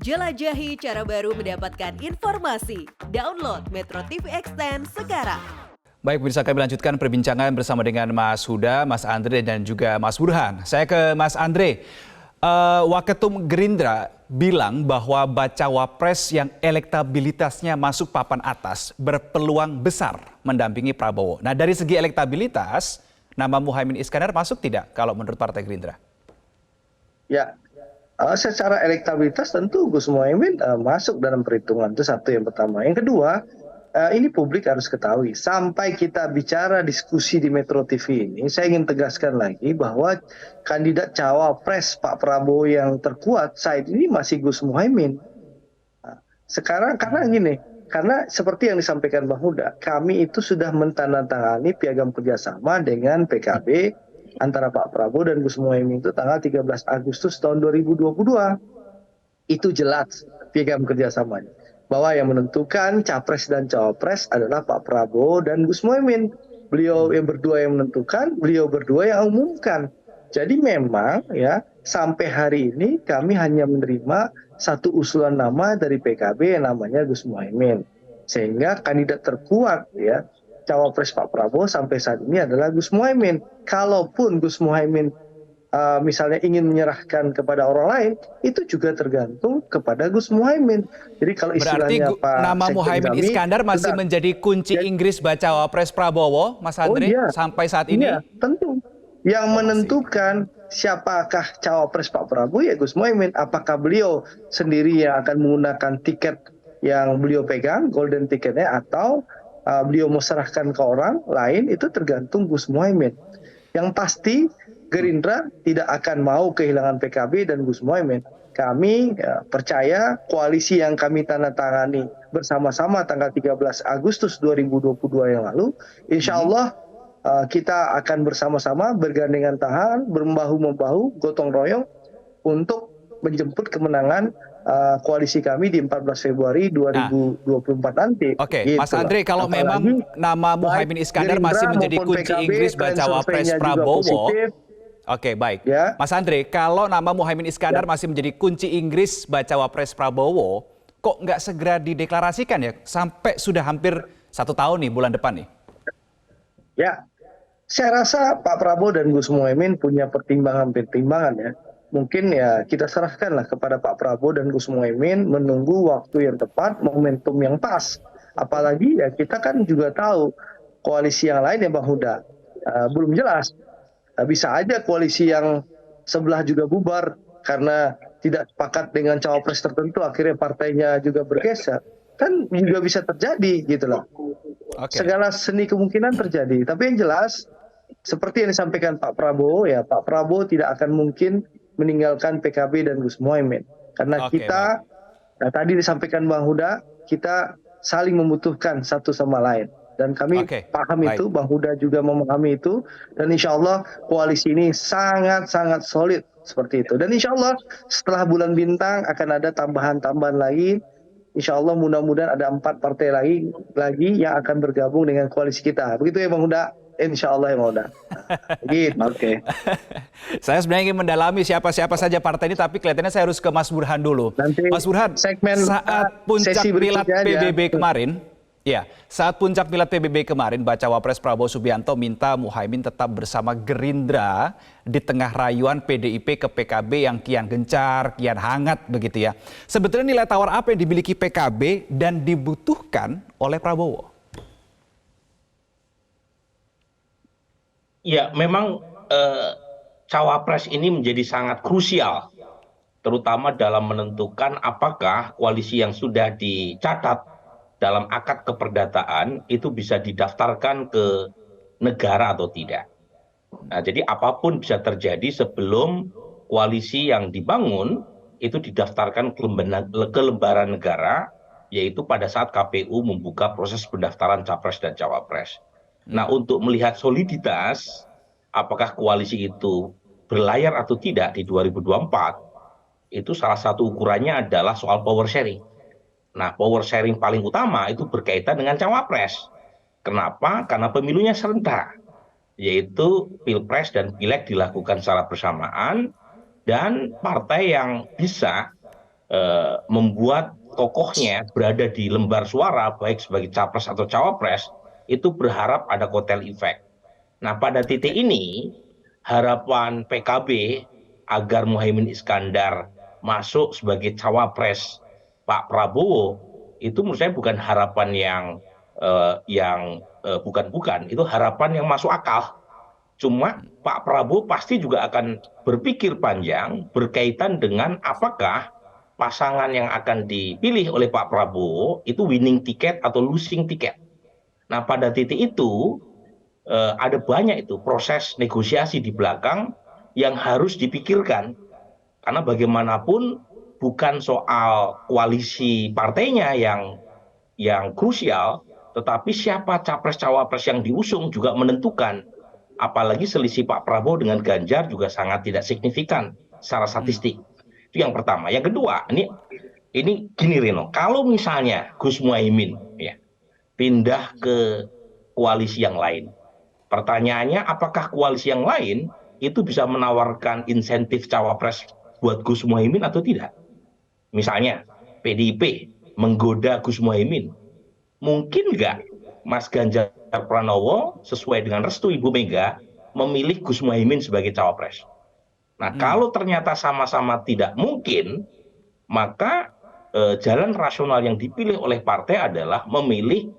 Jelajahi cara baru mendapatkan informasi. Download Metro TV Extend sekarang. Baik, pemirsa, kami lanjutkan perbincangan bersama dengan Mas Huda, Mas Andre, dan juga Mas Burhan. Saya ke Mas Andre. Waketum Gerindra bilang bahwa bacawa pres yang elektabilitasnya masuk papan atas berpeluang besar mendampingi Prabowo. Nah, dari segi elektabilitas, nama Muhaimin Iskandar masuk tidak kalau menurut Partai Gerindra? Ya, secara elektabilitas tentu Gus Muhaimin masuk dalam perhitungan, itu satu yang pertama. Yang kedua, ini publik harus ketahui, sampai kita bicara diskusi di Metro TV ini, saya ingin tegaskan lagi bahwa kandidat cawapres Pak Prabowo yang terkuat saat ini masih Gus Muhaimin. Sekarang karena gini, karena seperti yang disampaikan Bang Huda, kami itu sudah mentandatangani piagam kerjasama dengan PKB antara Pak Prabowo dan Gus Muhaimin itu tanggal 13 Agustus tahun 2022. Itu jelas piagam kerjasamanya, bahwa yang menentukan capres dan cawapres adalah Pak Prabowo dan Gus Muhaimin. Beliau yang berdua yang menentukan, beliau berdua yang umumkan. Jadi memang ya sampai hari ini kami hanya menerima satu usulan nama dari PKB yang namanya Gus Muhaimin. Sehingga kandidat terkuat ya cawapres Pak Prabowo sampai saat ini adalah Gus Muhaimin. Kalaupun Gus Muhaimin misalnya ingin menyerahkan kepada orang lain, itu juga tergantung kepada Gus Muhaimin. Jadi kalau istilahnya berarti nama Muhaimin Iskandar masih menjadi kunci Inggris bacawa pres Prabowo, Mas Andre, sampai saat ini? Iya, tentu. Yang menentukan siapakah cawapres Pak Prabowo ya Gus Muhaimin. Apakah beliau sendiri yang akan menggunakan tiket yang beliau pegang, golden ticketnya, atau beliau mau serahkan ke orang lain, itu tergantung Gus Muhaimin. Yang pasti Gerindra tidak akan mau kehilangan PKB dan Gus Muhaimin. Kami percaya koalisi yang kami tandatangani bersama-sama tanggal 13 Agustus 2022 yang lalu, insya Allah kita akan bersama-sama bergandengan tangan, berbahu-membahu, gotong royong untuk menjemput kemenangan koalisi kami di 14 Februari 2024 nanti. Oke, gitu, Mas Andre, kalau memang nama Muhaimin Iskandar masih menjadi kunci Inggris bacawa pres Prabowo. Oke, baik. Ya. Mas Andre, kalau nama Muhaimin Iskandar masih menjadi kunci Inggris bacawa pres Prabowo, kok nggak segera dideklarasikan ya? Sampai sudah hampir 1 tahun nih bulan depan nih. Ya, saya rasa Pak Prabowo dan Gus Muhaimin punya pertimbangan ya. Mungkin ya kita serahkanlah kepada Pak Prabowo dan Gus Muhaimin menunggu waktu yang tepat, momentum yang pas. Apalagi ya kita kan juga tahu koalisi yang lain ya Bang Huda belum jelas. Bisa aja koalisi yang sebelah juga bubar karena tidak sepakat dengan cawapres tertentu, akhirnya partainya juga bergeser. Kan juga bisa terjadi gitu loh. Segala seni kemungkinan terjadi. Tapi yang jelas seperti yang disampaikan Pak Prabowo ya, Pak Prabowo tidak akan mungkin meninggalkan PKB dan Gus Muhaimin. Karena kita, tadi disampaikan Bang Huda, kita saling membutuhkan satu sama lain. Dan kami paham itu, Bang Huda juga memahami itu. Dan insya Allah koalisi ini sangat-sangat solid seperti itu. Dan insya Allah setelah bulan bintang akan ada tambahan-tambahan lagi. Insya Allah mudah-mudahan ada 4 partai lagi yang akan bergabung dengan koalisi kita. Begitu ya Bang Huda? Insya Allah ya Bang Huda. Gitu. Saya sebenarnya ingin mendalami siapa-siapa saja partai ini, tapi kelihatannya saya harus ke Mas Burhan dulu. Nanti Mas Burhan, saat puncak milad PBB kemarin, ya, saat puncak milad PBB kemarin, bacawa pres Prabowo Subianto minta Muhaimin tetap bersama Gerindra di tengah rayuan PDIP ke PKB yang kian gencar, kian hangat begitu ya. Sebetulnya nilai tawar apa yang dimiliki PKB dan dibutuhkan oleh Prabowo? Ya, memang cawapres ini menjadi sangat krusial, terutama dalam menentukan apakah koalisi yang sudah dicatat dalam akad keperdataan itu bisa didaftarkan ke negara atau tidak. Nah, jadi apapun bisa terjadi sebelum koalisi yang dibangun itu didaftarkan ke lembaran negara, yaitu pada saat KPU membuka proses pendaftaran capres dan cawapres. Nah, untuk melihat soliditas, apakah koalisi itu berlayar atau tidak di 2024, itu salah satu ukurannya adalah soal power sharing. Nah, power sharing paling utama itu berkaitan dengan cawapres. Kenapa? Karena pemilunya serentak, yaitu Pilpres dan Pileg dilakukan secara bersamaan, dan partai yang bisa membuat tokohnya berada di lembar suara baik sebagai capres atau cawapres itu berharap ada kotel efek. Nah, pada titik ini harapan PKB agar Muhaimin Iskandar masuk sebagai cawapres Pak Prabowo itu menurut saya bukan harapan yang bukan-bukan, itu harapan yang masuk akal. Cuma Pak Prabowo pasti juga akan berpikir panjang berkaitan dengan apakah pasangan yang akan dipilih oleh Pak Prabowo itu winning ticket atau losing ticket. Nah, pada titik itu ada banyak itu proses negosiasi di belakang yang harus dipikirkan. Karena bagaimanapun bukan soal koalisi partainya yang krusial, tetapi siapa capres-cawapres yang diusung juga menentukan. Apalagi selisih Pak Prabowo dengan Ganjar juga sangat tidak signifikan secara statistik. Itu yang pertama. Yang kedua, ini gini Rino, kalau misalnya Gus Muhaimin ya pindah ke koalisi yang lain, pertanyaannya apakah koalisi yang lain itu bisa menawarkan insentif cawapres buat Gus Muhaimin atau tidak? Misalnya PDIP menggoda Gus Muhaimin, mungkin nggak Mas Ganjar Pranowo sesuai dengan restu Ibu Mega memilih Gus Muhaimin sebagai cawapres? Nah, kalau ternyata sama-sama tidak mungkin, maka jalan rasional yang dipilih oleh partai adalah memilih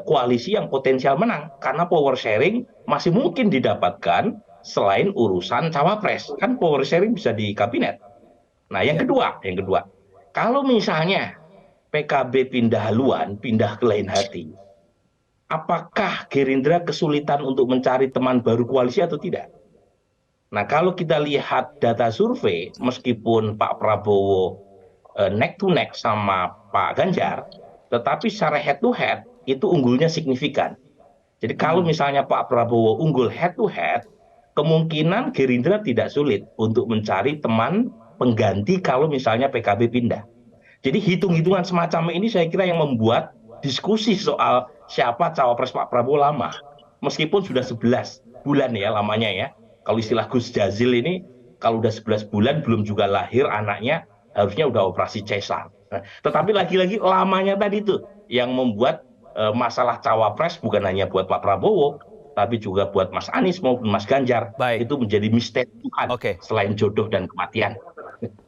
koalisi yang potensial menang. Karena power sharing masih mungkin didapatkan selain urusan cawapres. Kan power sharing bisa di kabinet. Nah, yang kedua, kalau misalnya PKB pindah haluan, pindah ke lain hati, apakah Gerindra kesulitan untuk mencari teman baru koalisi atau tidak? Nah, kalau kita lihat data survei, meskipun Pak Prabowo neck to neck sama Pak Ganjar, tetapi secara head to head itu unggulnya signifikan. Jadi kalau misalnya Pak Prabowo unggul head to head, kemungkinan Gerindra tidak sulit untuk mencari teman pengganti kalau misalnya PKB pindah. Jadi hitung-hitungan semacam ini saya kira yang membuat diskusi soal siapa cawapres Pak Prabowo lama. Meskipun sudah 11 bulan ya lamanya ya. Kalau istilah Gus Jazil ini, kalau udah 11 bulan belum juga lahir anaknya, harusnya udah operasi cesar. Tetapi lagi-lagi lamanya tadi itu yang membuat masalah cawapres bukan hanya buat Pak Prabowo, tapi juga buat Mas Anies maupun Mas Ganjar. Baik. Itu menjadi misteri Tuhan selain jodoh dan kematian.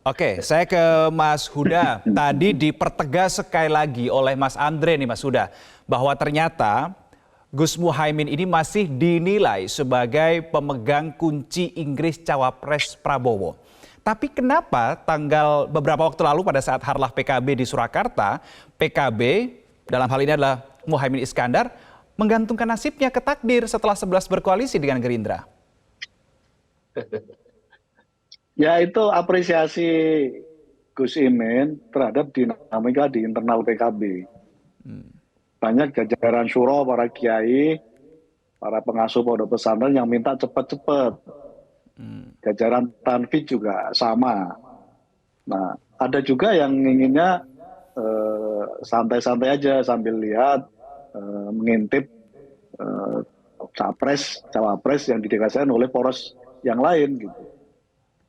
Oke, saya ke Mas Huda. Tadi dipertegas sekali lagi oleh Mas Andre nih Mas Huda, bahwa ternyata Gus Muhaimin ini masih dinilai sebagai pemegang kunci Inggris cawapres Prabowo. Tapi kenapa beberapa waktu lalu pada saat harlah PKB di Surakarta, PKB dalam hal ini adalah Muhaimin Iskandar menggantungkan nasibnya ke takdir setelah 11 berkoalisi dengan Gerindra? Ya, itu apresiasi Gus Imin terhadap dinamika di internal PKB. Banyak jajaran syuro, para kiai, para pengasuh pondok pesantren yang minta cepat-cepat. Jajaran Tanfid juga sama. Nah, ada juga yang inginnya santai-santai aja sambil lihat, mengintip cawapres yang dideklarasikan oleh poros yang lain gitu.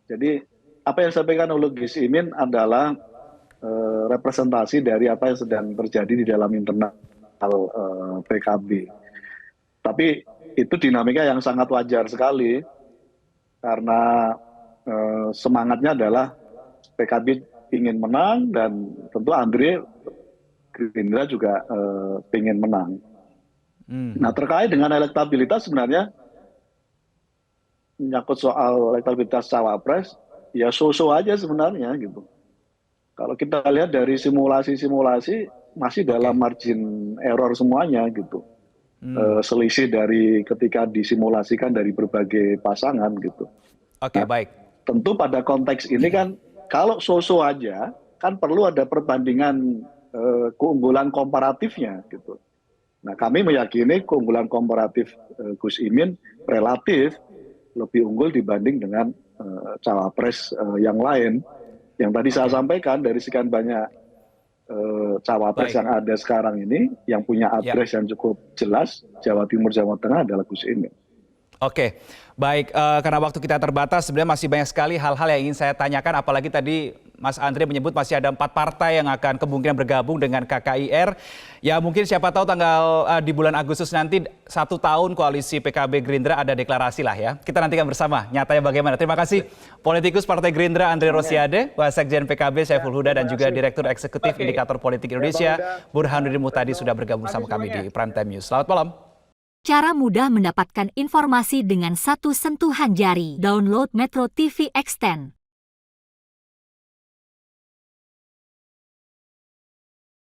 Jadi apa yang disampaikan oleh Gus Imin adalah representasi dari apa yang sedang terjadi di dalam internal PKB. Tapi itu dinamika yang sangat wajar sekali karena semangatnya adalah PKB ingin menang dan tentu Andre Gerindra juga ingin menang. Nah, terkait dengan elektabilitas sebenarnya menyangkut soal elektabilitas cawapres ya so-so aja sebenarnya gitu. Kalau kita lihat dari simulasi masih dalam margin error semuanya gitu. Selisih dari ketika disimulasikan dari berbagai pasangan gitu. Oke, baik. Tentu pada konteks ini kan kalau so-so aja kan perlu ada perbandingan keunggulan komparatifnya gitu. Nah, kami meyakini keunggulan komparatif Gus Imin relatif lebih unggul dibanding dengan cawapres yang lain. Yang tadi saya sampaikan dari sekian banyak cawapres yang ada sekarang ini, yang punya address yang cukup jelas, Jawa Timur, Jawa Tengah adalah Gus Imin. Oke, baik. Karena waktu kita terbatas, sebenarnya masih banyak sekali hal-hal yang ingin saya tanyakan, apalagi tadi Mas Andre menyebut masih ada 4 partai yang akan kemungkinan bergabung dengan KKIR. Ya mungkin siapa tahu di bulan Agustus nanti 1 tahun koalisi PKB Gerindra ada deklarasi lah ya. Kita nantikan bersama nyatanya bagaimana. Terima kasih politikus Partai Gerindra Andre Rosiade, Wasekjen PKB Saiful Huda dan juga Direktur Eksekutif Indikator Politik Indonesia Burhanuddin Muhtadi sudah bergabung sama kami di Prime Time News. Selamat malam. Cara mudah mendapatkan informasi dengan satu sentuhan jari. Download Metro TV Extend.